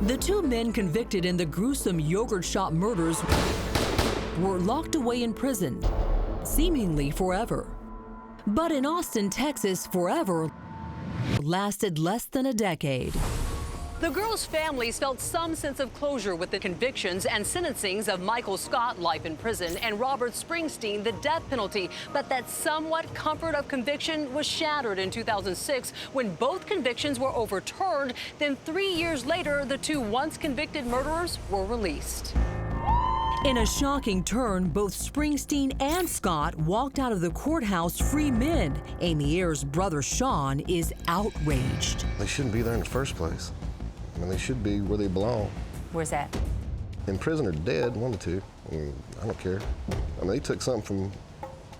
The two men convicted in the gruesome yogurt shop murders were locked away in prison, seemingly forever. But in Austin, Texas, forever lasted less than a decade. The girls' families felt some sense of closure with the convictions and sentencings of Michael Scott, life in prison, and Robert Springsteen, the death penalty. But that somewhat comfort of conviction was shattered in 2006 when both convictions were overturned. Then 3 years later, the two once convicted murderers were released. In a shocking turn, both Springsteen and Scott walked out of the courthouse free men. AYERS' brother Sean is outraged. They shouldn't be there in the first place. I mean, they should be where they belong. Where's that? In prison or dead, one of the two. I mean, I don't care. I mean, they took something from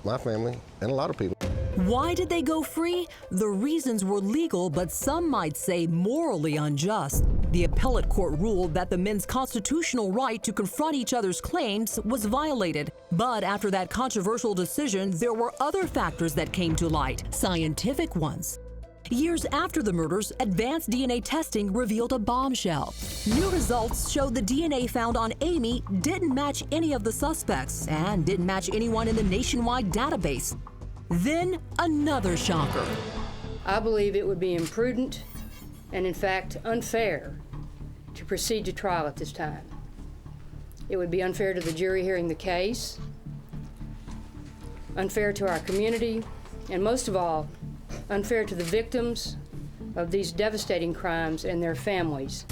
my family and a lot of people. Why did they go free? The reasons were legal, but some might say morally unjust. The appellate court ruled that the men's constitutional right to confront each other's claims was violated. But after that controversial decision, there were other factors that came to light, scientific ones. Years after the murders, advanced DNA testing revealed a bombshell. New results showed the DNA found on Amy didn't match any of the suspects and didn't match anyone in the nationwide database. Then another shocker. I believe it would be imprudent and, in fact, unfair to proceed to trial at this time. It would be unfair to the jury hearing the case, unfair to our community, and most of all, unfair to the victims of these devastating crimes and their families.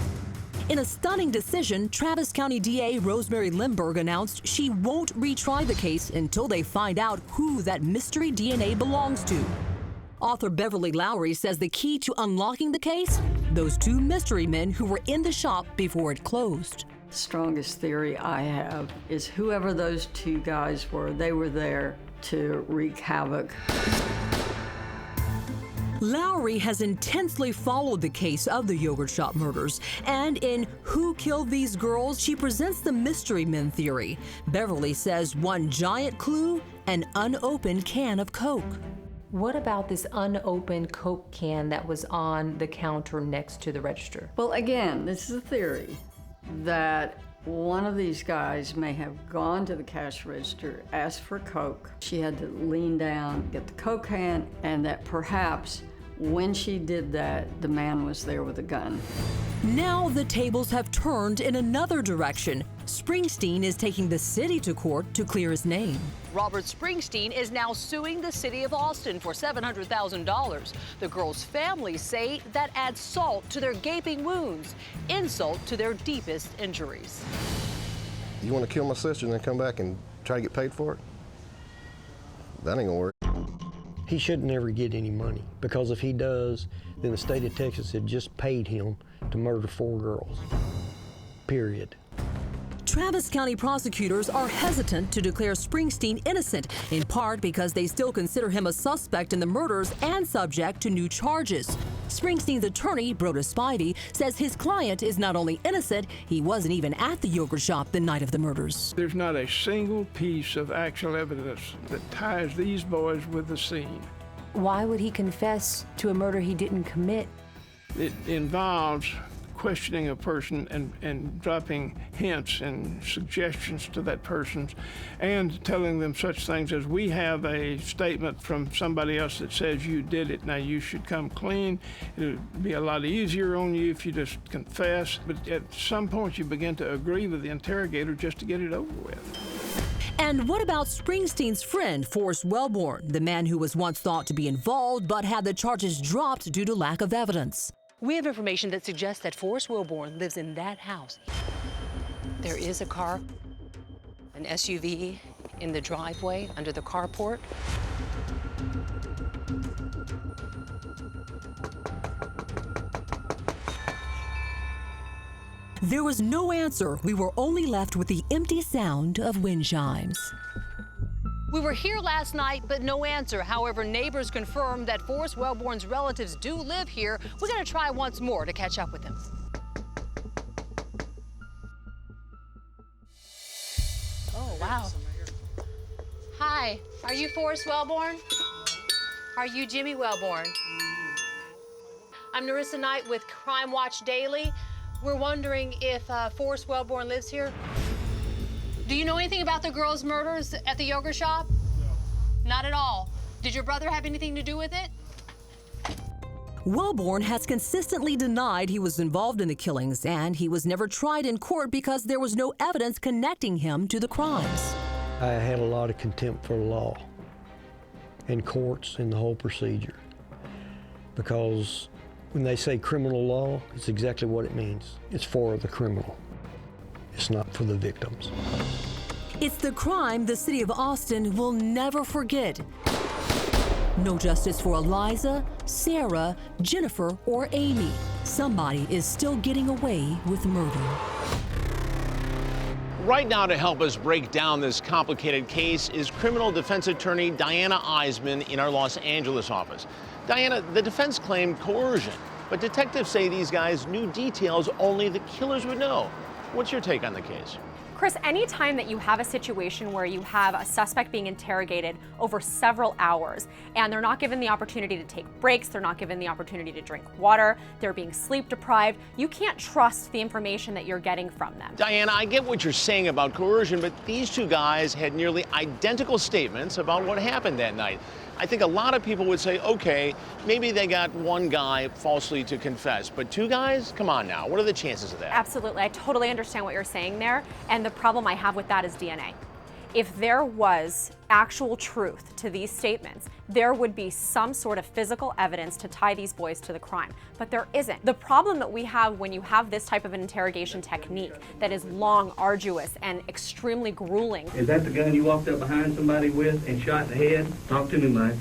In a stunning decision, Travis County DA ROSEMARY LEHMBERG announced she won't retry the case until they find out who that mystery DNA belongs to. Author Beverly Lowry says the key to unlocking the case? Those two mystery men who were in the shop before it closed. The strongest theory I have is whoever those two guys were, they were there to wreak havoc. Lowry has intensely followed the case of the yogurt shop murders, and in Who Killed These Girls, she presents the mystery men theory. Beverly says one giant clue, an unopened can of Coke. What about this unopened Coke can that was on the counter next to the register? Well, again, this is a theory that one of these guys may have gone to the cash register, asked for Coke. She had to lean down, get the Coke can, and that perhaps when she did that, the man was there with a gun. Now the tables have turned in another direction. Springsteen is taking the city to court to clear his name. Robert Springsteen is now suing the city of Austin for $700,000. The girls' families say that adds salt to their gaping wounds, insult to their deepest injuries. You want to kill my sister and then come back and try to get paid for it? That ain't gonna work. He should never get any money, because if he does, then the state of Texas had just paid him to murder 4 girls, period. Travis County prosecutors are hesitant to declare Springsteen innocent, in part because they still consider him a suspect in the murders and subject to new charges. Springsteen's attorney, Broda Spivey, says his client is not only innocent, he wasn't even at the yogurt shop the night of the murders. There's not a single piece of actual evidence that ties these boys with the scene. Why would he confess to a murder he didn't commit? It involves questioning a person and dropping hints and suggestions to that person and telling them such things as, we have a statement from somebody else that says you did it, now you should come clean. It'll be a lot easier on you if you just confess. But at some point you begin to agree with the interrogator just to get it over with. And what about Springsteen's friend, Forrest Wellborn, the man who was once thought to be involved but had the charges dropped due to lack of evidence? We have information that suggests that Forrest Wilborn lives in that house. There is a car, an SUV, in the driveway under the carport. There was no answer. We were only left with the empty sound of wind chimes. We were here last night, but no answer. However, neighbors confirmed that Forrest Wellborn's relatives do live here. We're going to try once more to catch up with them. Oh, wow. Hi, are you Forrest Wellborn? Are you Jimmy Wellborn? I'm Narissa Knight with Crime Watch Daily. We're wondering if Forrest Wellborn lives here. Do you know anything about the girls' murders at the yogurt shop? No. Not at all. Did your brother have anything to do with it? Wellborn has consistently denied he was involved in the killings, and he was never tried in court because there was no evidence connecting him to the crimes. I had a lot of contempt for the law and courts and the whole procedure, because when they say criminal law, it's exactly what it means. It's for the criminal. It's not for the victims. It's the crime the city of Austin will never forget. No justice for Eliza, Sarah, Jennifer, or Amy. Somebody is still getting away with murder. Right now, to help us break down this complicated case is criminal defense attorney Diana AIZMAN in our Los Angeles office. Diana, the defense claimed coercion, but detectives say these guys knew details only the killers would know. What's your take on the case? Chris, anytime that you have a situation where you have a suspect being interrogated over several hours and they're not given the opportunity to take breaks, they're not given the opportunity to drink water, they're being sleep deprived, you can't trust the information that you're getting from them. Diana, I get what you're saying about coercion, but these two guys had nearly identical statements about what happened that night. I think a lot of people would say, okay, maybe they got one guy falsely to confess, but two guys? Come on now, what are the chances of that? Absolutely, I totally understand what you're saying there, and the problem I have with that is DNA. If there was actual truth to these statements, there would be some sort of physical evidence to tie these boys to the crime, but there isn't. The problem that we have when you have this type of an interrogation technique that is long, arduous, and extremely grueling. Is that the gun you walked up behind somebody with and shot in the head? Talk to me, Mike.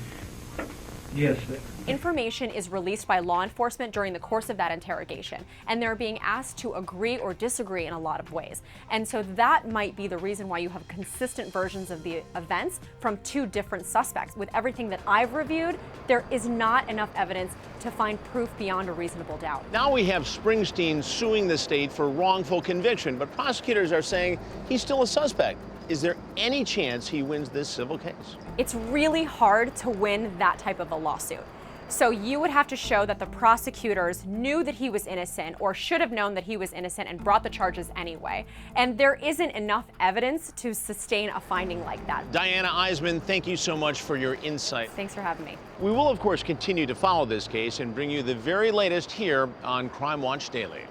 Yes, sir. Information is released by law enforcement during the course of that interrogation, and they're being asked to agree or disagree in a lot of ways. And so that might be the reason why you have consistent versions of the events from two different suspects. With everything that I've reviewed, there is not enough evidence to find proof beyond a reasonable doubt. Now we have Springsteen suing the state for wrongful conviction, but prosecutors are saying he's still a suspect. Is there any chance he wins this civil case? It's really hard to win that type of a lawsuit. So you would have to show that the prosecutors knew that he was innocent or should have known that he was innocent and brought the charges anyway. And there isn't enough evidence to sustain a finding like that. Diana AIZMAN, thank you so much for your insight. Thanks for having me. We will, of course, continue to follow this case and bring you the very latest here on Crime Watch Daily.